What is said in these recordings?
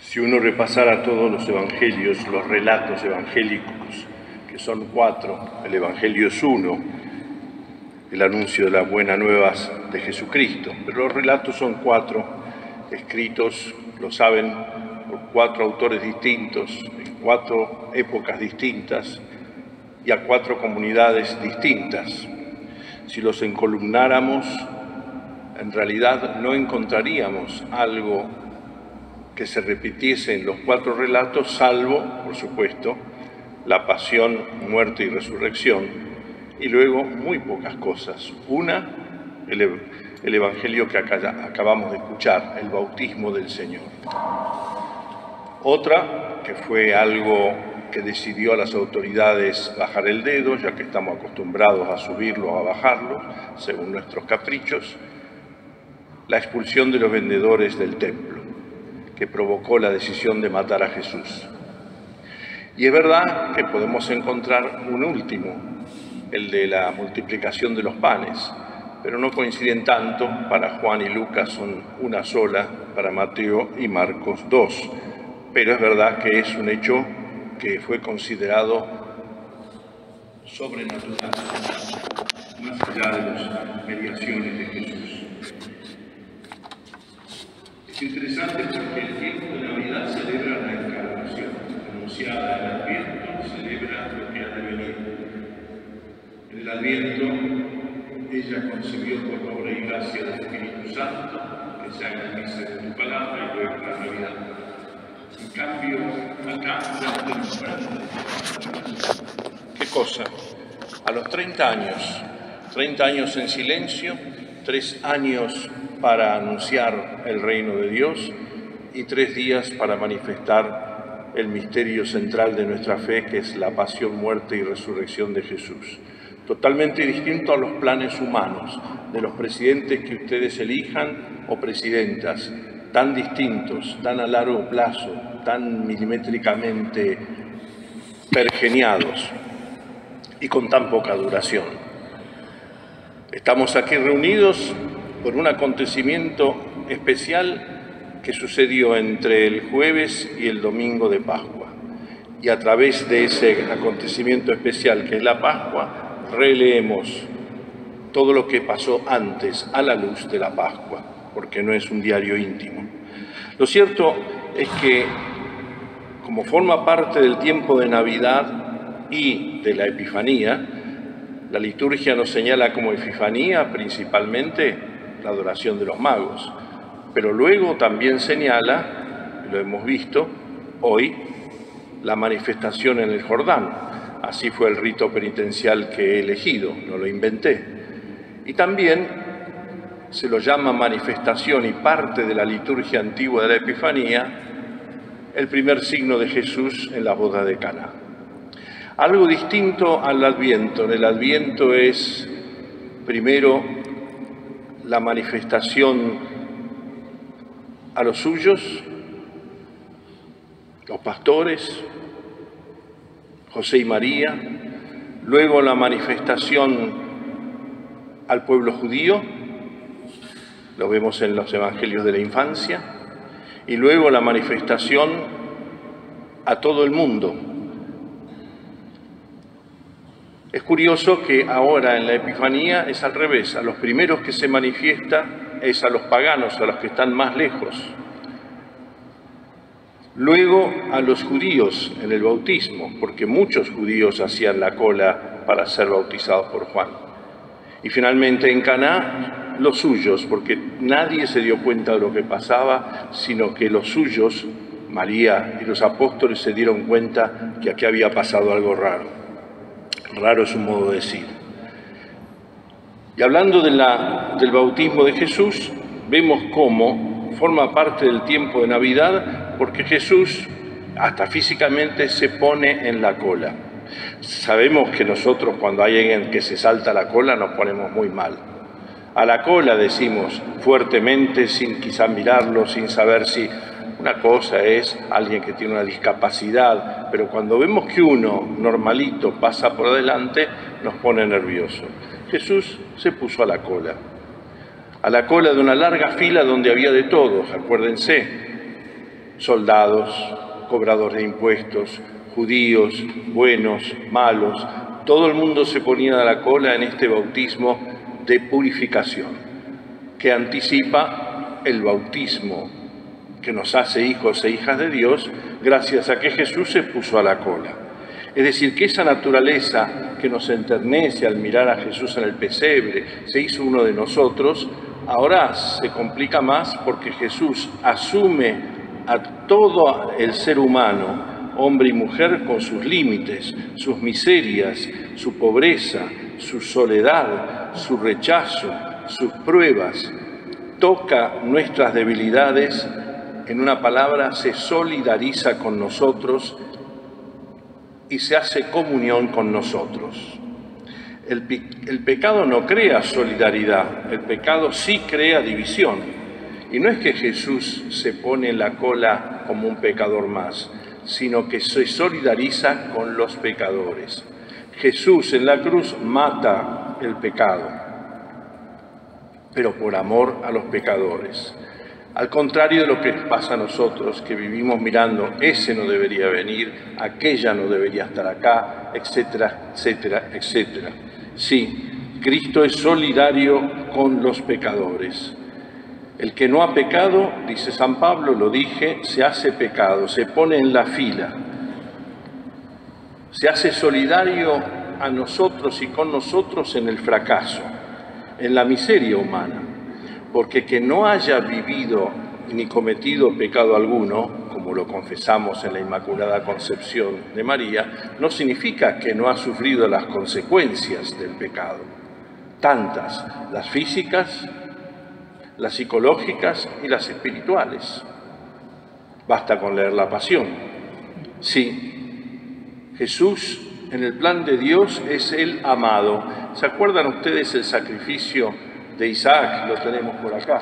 Si uno repasara todos los evangelios, los relatos evangélicos, que son 4, el evangelio es 1, el anuncio de las buenas nuevas de Jesucristo, pero los relatos son 4, escritos, lo saben, por 4 autores distintos, en 4 épocas distintas y a 4 comunidades distintas. Si los encolumnáramos, en realidad no encontraríamos algo que se repitiese en los 4 relatos, salvo, por supuesto, la pasión, muerte y resurrección, y luego muy pocas cosas. Una, el evangelio que acabamos de escuchar, el bautismo del Señor. Otra, que fue algo que decidió a las autoridades bajar el dedo, ya que estamos acostumbrados a subirlo o a bajarlo, según nuestros caprichos, la expulsión de los vendedores del templo, que provocó la decisión de matar a Jesús. Y es verdad que podemos encontrar un último, el de la multiplicación de los panes, pero no coinciden tanto. Para Juan y Lucas son una sola, para Mateo y Marcos 2. Pero es verdad que es un hecho que fue considerado sobrenatural, más allá de las mediaciones de Jesús. Es interesante porque el tiempo de Navidad celebra la encarnación, anunciada en el Adviento, celebra lo que ha de venir. En el Adviento, ella concibió por la obra y gracia del Espíritu Santo, que se haga misa en tu palabra, y luego la Navidad. En cambio, acá ya no tenemos para. ¿Qué cosa? A los 30 años en silencio, 3 años para anunciar el reino de Dios y 3 días para manifestar el misterio central de nuestra fe, que es la pasión, muerte y resurrección de Jesús. Totalmente distinto a los planes humanos de los presidentes que ustedes elijan o presidentas, tan distintos, tan a largo plazo, tan milimétricamente pergeniados y con tan poca duración. Estamos aquí reunidos por un acontecimiento especial que sucedió entre el jueves y el domingo de Pascua. Y a través de ese acontecimiento especial que es la Pascua, releemos todo lo que pasó antes a la luz de la Pascua, porque no es un diario íntimo. Lo cierto es que, como forma parte del tiempo de Navidad y de la Epifanía, la liturgia nos señala como Epifanía principalmente la adoración de los magos, pero luego también señala, lo hemos visto hoy, la manifestación en el Jordán. Así fue el rito penitencial que he elegido, no lo inventé. Y también se lo llama manifestación y parte de la liturgia antigua de la Epifanía, el primer signo de Jesús en la boda de Caná. Algo distinto al Adviento. En el Adviento es primero la manifestación a los suyos, los pastores, José y María, luego la manifestación al pueblo judío, lo vemos en los evangelios de la infancia, y luego la manifestación a todo el mundo. Es curioso que ahora en la Epifanía es al revés, a los primeros que se manifiesta es a los paganos, a los que están más lejos. Luego a los judíos en el bautismo, porque muchos judíos hacían la cola para ser bautizados por Juan. Y finalmente en Caná, los suyos, porque nadie se dio cuenta de lo que pasaba, sino que los suyos, María y los apóstoles, se dieron cuenta que aquí había pasado algo raro. Raro es un modo de decir. Y hablando del bautismo de Jesús, vemos cómo forma parte del tiempo de Navidad, porque Jesús, hasta físicamente, se pone en la cola. Sabemos que nosotros, cuando hay alguien que se salta la cola, nos ponemos muy mal. A la cola decimos fuertemente, sin quizá mirarlo, sin saber si... Una cosa es alguien que tiene una discapacidad, pero cuando vemos que uno normalito pasa por adelante, nos pone nervioso. Jesús se puso a la cola de una larga fila donde había de todos, acuérdense. soldados, cobradores de impuestos, judíos, buenos, malos, todo el mundo se ponía a la cola en este bautismo de purificación, que anticipa el bautismo que nos hace hijos e hijas de Dios gracias a que Jesús se puso a la cola. Es decir, que esa naturaleza que nos enternece al mirar a Jesús en el pesebre, se hizo uno de nosotros, ahora se complica más porque Jesús asume a todo el ser humano, hombre y mujer, con sus límites, sus miserias, su pobreza, su soledad, su rechazo, sus pruebas. Toca nuestras debilidades, en una palabra, se solidariza con nosotros y se hace comunión con nosotros. El pecado no crea solidaridad, el pecado sí crea división. Y no es que Jesús se pone en la cola como un pecador más, sino que se solidariza con los pecadores. Jesús en la cruz mata el pecado, pero por amor a los pecadores. Al contrario de lo que pasa a nosotros, que vivimos mirando, ese no debería venir, aquella no debería estar acá, etcétera, etcétera, etcétera. Sí, Cristo es solidario con los pecadores. El que no ha pecado, dice San Pablo, lo dije, se hace pecado, se pone en la fila. Se hace solidario a nosotros y con nosotros en el fracaso, en la miseria humana. Porque que no haya vivido ni cometido pecado alguno, como lo confesamos en la Inmaculada Concepción de María, no significa que no ha sufrido las consecuencias del pecado. Tantas, las físicas, las psicológicas y las espirituales. Basta con leer la Pasión. Sí, Jesús en el plan de Dios es el amado. ¿Se acuerdan ustedes el sacrificio de Isaac? Lo tenemos por acá.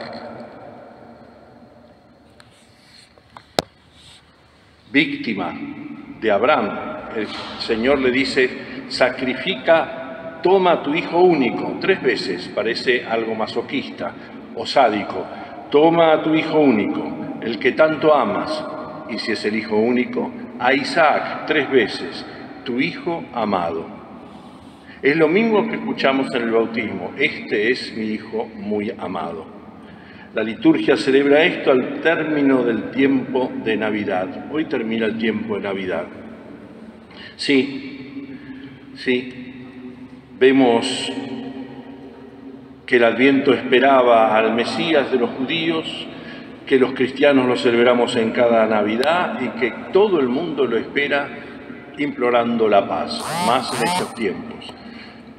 Víctima de Abraham. El Señor le dice, sacrifica, toma a tu hijo único. 3 veces, parece algo masoquista o sádico. Toma a tu hijo único, el que tanto amas. Y si es el hijo único, a Isaac 3 veces, tu hijo amado. Es lo mismo que escuchamos en el bautismo. Este es mi hijo muy amado. La liturgia celebra esto al término del tiempo de Navidad. Hoy termina el tiempo de Navidad. Sí, vemos que el Adviento esperaba al Mesías de los judíos, que los cristianos lo celebramos en cada Navidad y que todo el mundo lo espera implorando la paz, más en estos tiempos.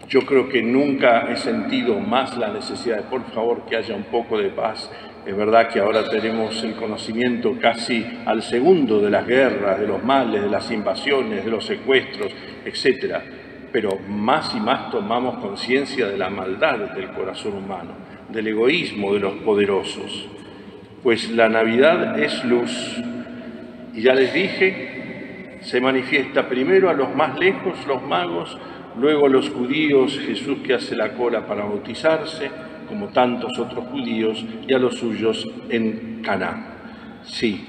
Yo creo que nunca he sentido más la necesidad de, por favor, que haya un poco de paz. Es verdad que ahora tenemos el conocimiento casi al segundo de las guerras, de los males, de las invasiones, de los secuestros, etc. Pero más y más tomamos conciencia de la maldad del corazón humano, del egoísmo de los poderosos. Pues la Navidad es luz. Y ya les dije, se manifiesta primero a los más lejos, los magos, luego a los judíos, Jesús que hace la cola para bautizarse, como tantos otros judíos, y a los suyos en Caná. Sí,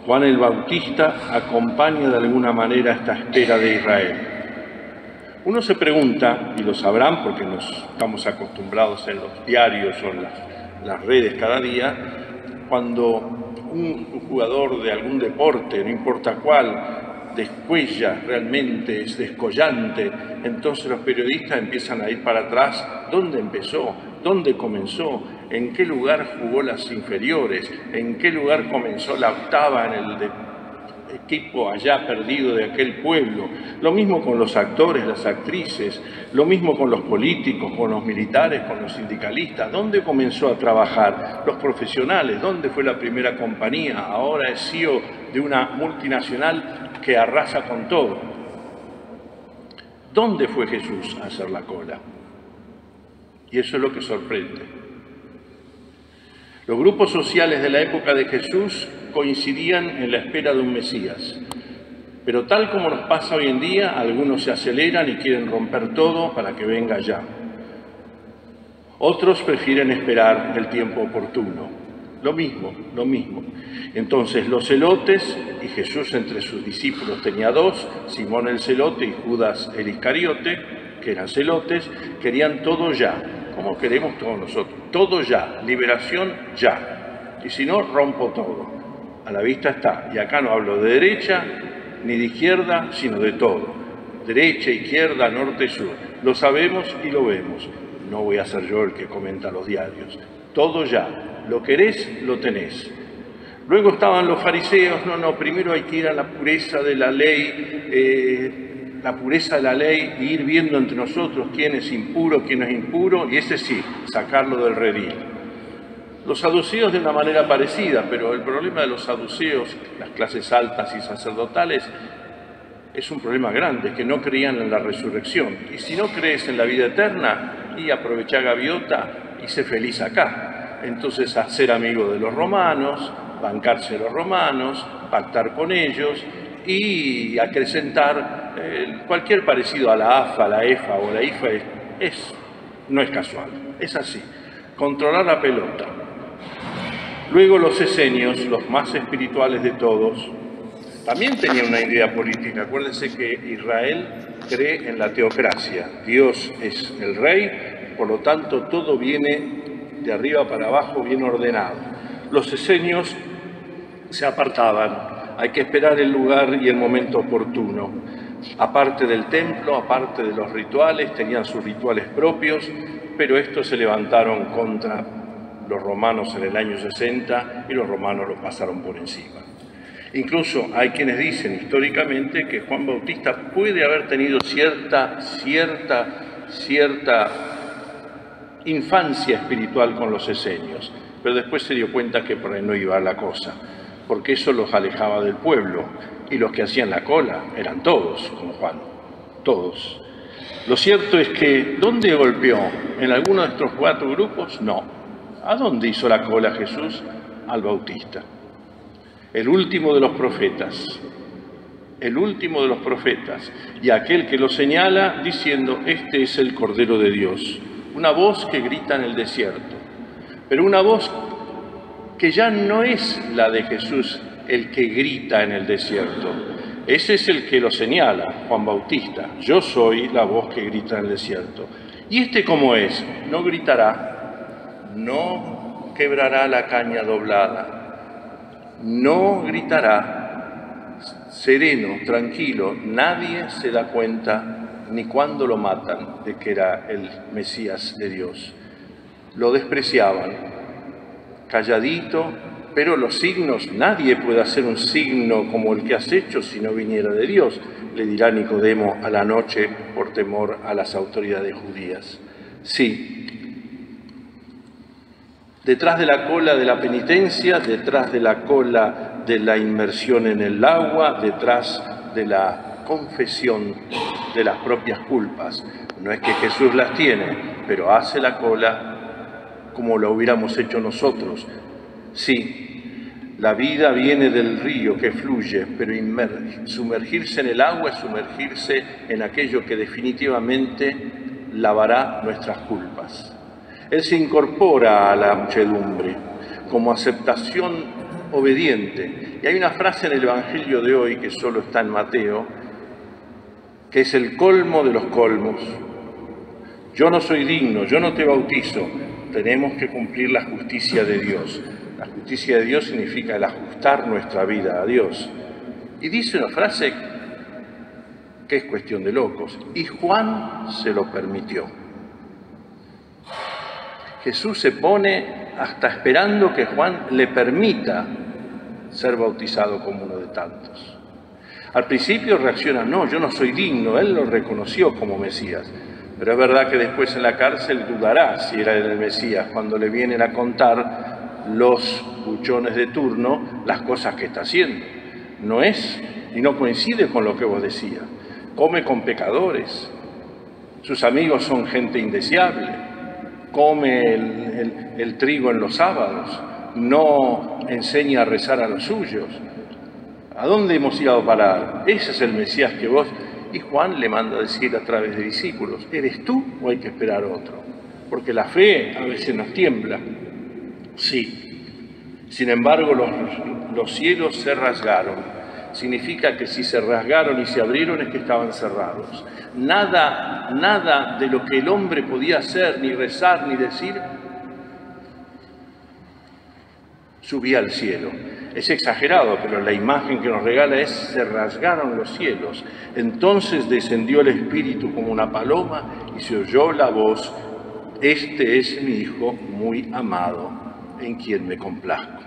Juan el Bautista acompaña de alguna manera esta espera de Israel. Uno se pregunta, y lo sabrán porque nos estamos acostumbrados en los diarios o en las redes cada día, cuando un jugador de algún deporte, no importa cuál, descuella, realmente es descollante, entonces los periodistas empiezan a ir para atrás. ¿Dónde empezó? ¿Dónde comenzó? ¿En qué lugar jugó las inferiores? ¿En qué lugar comenzó la octava en el equipo allá perdido de aquel pueblo? Lo mismo con los actores, las actrices, lo mismo con los políticos, con los militares, con los sindicalistas. ¿Dónde comenzó a trabajar? Los profesionales, ¿dónde fue la primera compañía? Ahora es CEO de una multinacional que arrasa con todo. ¿Dónde fue Jesús a hacer la cola? Y eso es lo que sorprende. Los grupos sociales de la época de Jesús coincidían en la espera de un Mesías. Pero tal como nos pasa hoy en día, algunos se aceleran y quieren romper todo para que venga ya. Otros prefieren esperar el tiempo oportuno. Lo mismo, lo mismo. Entonces los celotes, y Jesús entre sus discípulos tenía dos, Simón el celote y Judas el Iscariote, que eran celotes, querían todo ya, como queremos todos nosotros, todo ya, liberación ya. Y si no, rompo todo. A la vista está. Y acá no hablo de derecha ni de izquierda, sino de todo. Derecha, izquierda, norte, sur. Lo sabemos y lo vemos. No voy a ser yo el que comenta los diarios. Todo ya. Lo querés, lo tenés. Luego estaban los fariseos. No, primero hay que ir a la pureza de la ley, y ir viendo entre nosotros quién es impuro, quién no es impuro, y ese sí, sacarlo del redil. Los saduceos de una manera parecida, pero el problema de los saduceos, las clases altas y sacerdotales, es un problema grande, que no creían en la resurrección. Y si no crees en la vida eterna, y aprovechá gaviota y sé feliz acá. Entonces, a ser amigo de los romanos, bancarse a los romanos, pactar con ellos y acrecentar cualquier parecido a la AFA, la EFA o la IFA no es casual, es así. Controlar la pelota. Luego los esenios, los más espirituales de todos, también tenían una idea política. Acuérdense que Israel cree en la teocracia. Dios es el rey, por lo tanto todo viene de arriba para abajo, bien ordenado. Los esenios se apartaban. Hay que esperar el lugar y el momento oportuno. Aparte del templo, aparte de los rituales, tenían sus rituales propios, pero estos se levantaron contra los romanos en el año 60 y los romanos los pasaron por encima. Incluso hay quienes dicen históricamente que Juan Bautista puede haber tenido cierta infancia espiritual con los esenios, pero después se dio cuenta que por ahí no iba la cosa, porque eso los alejaba del pueblo, y los que hacían la cola eran todos, como Juan, todos. Lo cierto es que, ¿dónde golpeó? ¿En alguno de estos 4 grupos? No. ¿A dónde hizo la cola Jesús? Al Bautista. El último de los profetas. El último de los profetas. Y aquel que lo señala diciendo, este es el Cordero de Dios. Una voz que grita en el desierto. Pero una voz que ya no es la de Jesús, el que grita en el desierto. Ese es el que lo señala, Juan Bautista. Yo soy la voz que grita en el desierto. ¿Y este cómo es? No gritará, no quebrará la caña doblada, no gritará, sereno, tranquilo, nadie se da cuenta ni cuando lo matan de que era el Mesías de Dios. Lo despreciaban, calladito, pero los signos, nadie puede hacer un signo como el que has hecho si no viniera de Dios, le dirá Nicodemo a la noche por temor a las autoridades judías. Sí, detrás de la cola de la penitencia, detrás de la cola de la inmersión en el agua, detrás de la confesión de las propias culpas. No es que Jesús las tiene, pero hace la cola como lo hubiéramos hecho nosotros. Sí, la vida viene del río que fluye, pero sumergirse en el agua es sumergirse en aquello que definitivamente lavará nuestras culpas. Él se incorpora a la muchedumbre como aceptación obediente. Y hay una frase en el Evangelio de hoy, que solo está en Mateo, que es el colmo de los colmos. Yo no soy digno, yo no te bautizo. Tenemos que cumplir la justicia de Dios. La justicia de Dios significa el ajustar nuestra vida a Dios. Y dice una frase que es cuestión de locos. Y Juan se lo permitió. Jesús se pone hasta esperando que Juan le permita ser bautizado como uno de tantos. Al principio reacciona, no, yo no soy digno, él lo reconoció como Mesías. Pero es verdad que después en la cárcel dudará si era el Mesías, cuando le vienen a contar los buchones de turno las cosas que está haciendo. No es y no coincide con lo que vos decías. Come con pecadores, sus amigos son gente indeseable, come el trigo en los sábados, no enseña a rezar a los suyos. ¿A dónde hemos ido a parar? Ese es el Mesías que vos... Y Juan le manda a decir a través de discípulos, ¿eres tú o hay que esperar otro? Porque la fe a veces nos tiembla. Sí, Sin embargo, los cielos se rasgaron. Significa que si se rasgaron y se abrieron es que estaban cerrados. Nada de lo que el hombre podía hacer, ni rezar, ni decir, subía al cielo. Es exagerado, pero la imagen que nos regala es: se rasgaron los cielos. Entonces descendió el Espíritu como una paloma y se oyó la voz: este es mi Hijo muy amado, en quien me complazco.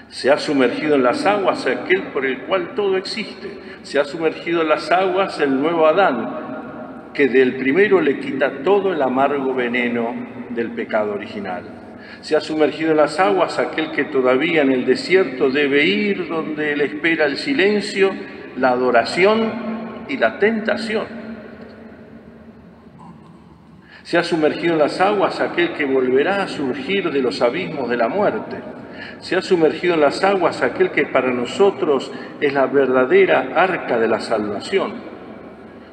Se ha sumergido en las aguas aquel por el cual todo existe. Se ha sumergido en las aguas el nuevo Adán, que del primero le quita todo el amargo veneno del pecado original. Se ha sumergido en las aguas aquel que todavía en el desierto debe ir donde le espera el silencio, la adoración y la tentación. Se ha sumergido en las aguas aquel que volverá a surgir de los abismos de la muerte. Se ha sumergido en las aguas aquel que para nosotros es la verdadera arca de la salvación,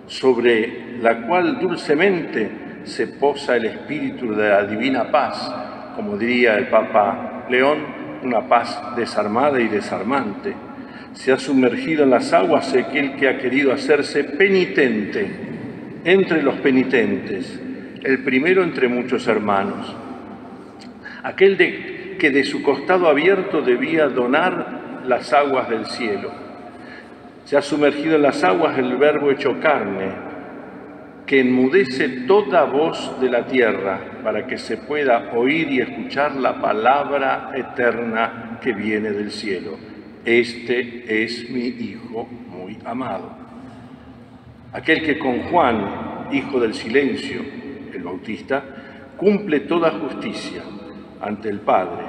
sobre la cual dulcemente se posa el espíritu de la divina paz, como diría el Papa León, una paz desarmada y desarmante. Se ha sumergido en las aguas aquel que ha querido hacerse penitente entre los penitentes, el primero entre muchos hermanos, aquel que de su costado abierto debía donar las aguas del cielo. Se ha sumergido en las aguas el Verbo hecho carne, que enmudece toda voz de la tierra para que se pueda oír y escuchar la palabra eterna que viene del cielo. Este es mi Hijo muy amado. Aquel que con Juan, hijo del silencio, el Bautista, cumple toda justicia ante el Padre,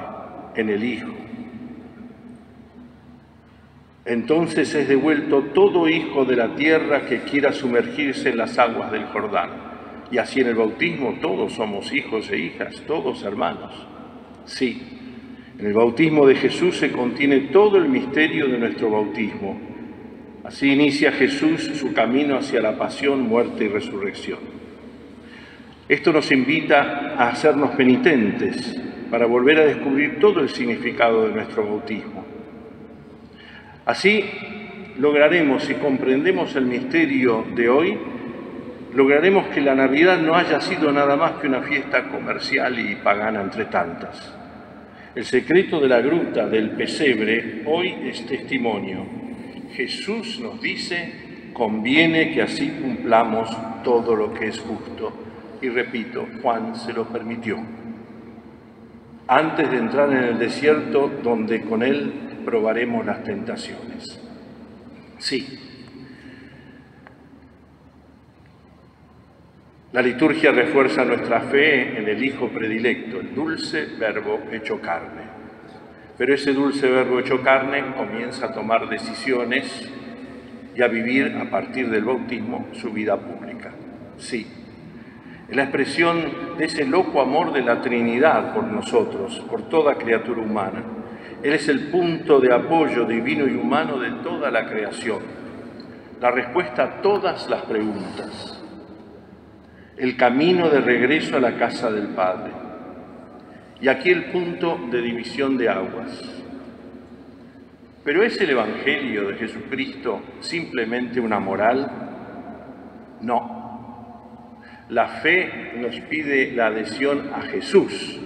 en el Hijo. Entonces es devuelto todo hijo de la tierra que quiera sumergirse en las aguas del Jordán. Y así en el bautismo todos somos hijos e hijas, todos hermanos. Sí, en el bautismo de Jesús se contiene todo el misterio de nuestro bautismo. Así inicia Jesús su camino hacia la pasión, muerte y resurrección. Esto nos invita a hacernos penitentes, para volver a descubrir todo el significado de nuestro bautismo. Así lograremos, si comprendemos el misterio de hoy, lograremos que la Navidad no haya sido nada más que una fiesta comercial y pagana entre tantas. El secreto de la gruta, del pesebre, hoy es testimonio. Jesús nos dice: conviene que así cumplamos todo lo que es justo. Y repito, Juan se lo permitió, antes de entrar en el desierto donde con él probaremos las tentaciones. Sí, la liturgia refuerza nuestra fe en el Hijo predilecto, el dulce Verbo hecho carne. Pero ese dulce Verbo hecho carne comienza a tomar decisiones y a vivir a partir del bautismo su vida pública. Sí, es la expresión de ese loco amor de la Trinidad por nosotros, por toda criatura humana. Él es el punto de apoyo divino y humano de toda la creación, la respuesta a todas las preguntas, el camino de regreso a la casa del Padre. Y aquí el punto de división de aguas. ¿Pero es el Evangelio de Jesucristo simplemente una moral? No. La fe nos pide la adhesión a Jesús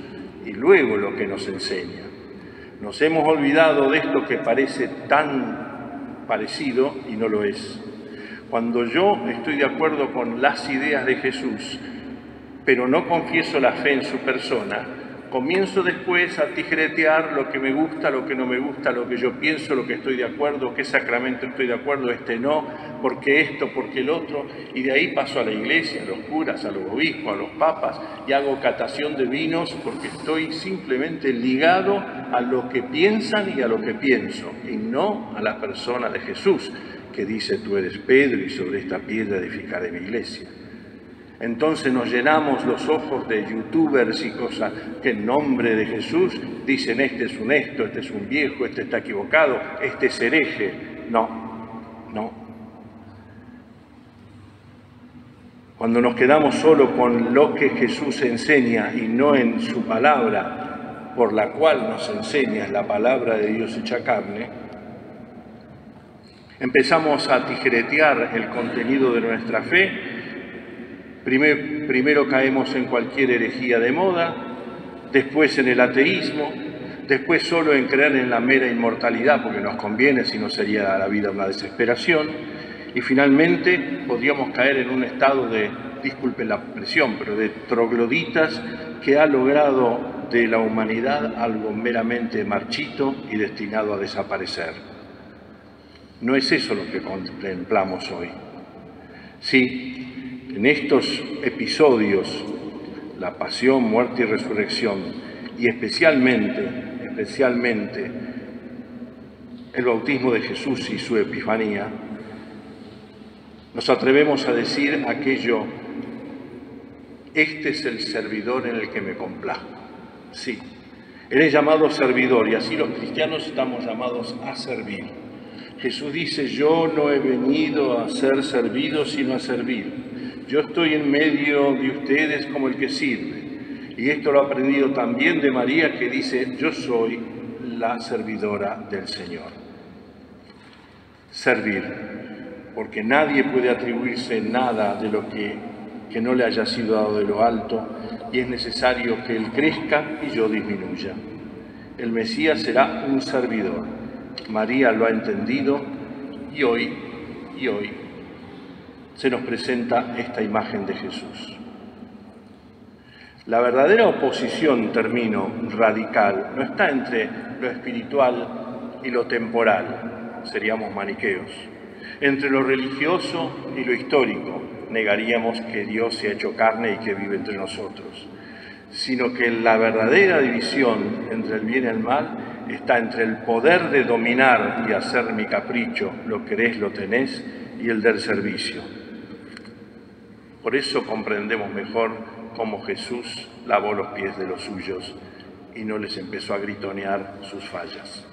y luego lo que nos enseña. Nos hemos olvidado de esto que parece tan parecido y no lo es. Cuando yo estoy de acuerdo con las ideas de Jesús, pero no confieso la fe en su persona, comienzo después a tijeretear lo que me gusta, lo que no me gusta, lo que yo pienso, lo que estoy de acuerdo, qué sacramento estoy de acuerdo, este no, porque esto, porque el otro, y de ahí paso a la iglesia, a los curas, a los obispos, a los papas, y hago catación de vinos porque estoy simplemente ligado a lo que piensan y a lo que pienso, y no a la persona de Jesús, que dice: tú eres Pedro y sobre esta piedra edificaré mi iglesia. Entonces nos llenamos los ojos de youtubers y cosas que en nombre de Jesús dicen: este es un esto, este es un viejo, este está equivocado, este es hereje. No. Cuando nos quedamos solo con lo que Jesús enseña y no en su palabra, por la cual nos enseñas la palabra de Dios hecha carne, empezamos a tijeretear el contenido de nuestra fe. Primero caemos en cualquier herejía de moda, después en el ateísmo, después solo en creer en la mera inmortalidad, porque nos conviene, si no sería la vida una desesperación, y finalmente podríamos caer en un estado de, disculpen la expresión, pero de trogloditas que ha logrado de la humanidad algo meramente marchito y destinado a desaparecer. No es eso lo que contemplamos hoy. Sí, en estos episodios, la pasión, muerte y resurrección, y especialmente el bautismo de Jesús y su epifanía, nos atrevemos a decir aquello: este es el servidor en el que me complazco. Sí, Él es llamado servidor, y así los cristianos estamos llamados a servir. Jesús dice: yo no he venido a ser servido, sino a servir. Yo estoy en medio de ustedes como el que sirve. Y esto lo he aprendido también de María, que dice: yo soy la servidora del Señor. Servir, porque nadie puede atribuirse nada de lo que no le haya sido dado de lo alto, y es necesario que Él crezca y yo disminuya. El Mesías será un servidor. María lo ha entendido, y hoy se nos presenta esta imagen de Jesús. La verdadera oposición, termino, radical, no está entre lo espiritual y lo temporal, seríamos maniqueos. Entre lo religioso y lo histórico, negaríamos que Dios se ha hecho carne y que vive entre nosotros. Sino que la verdadera división entre el bien y el mal está entre el poder de dominar y hacer mi capricho, lo querés, lo tenés, y el del servicio. Por eso comprendemos mejor cómo Jesús lavó los pies de los suyos y no les empezó a gritonear sus fallas.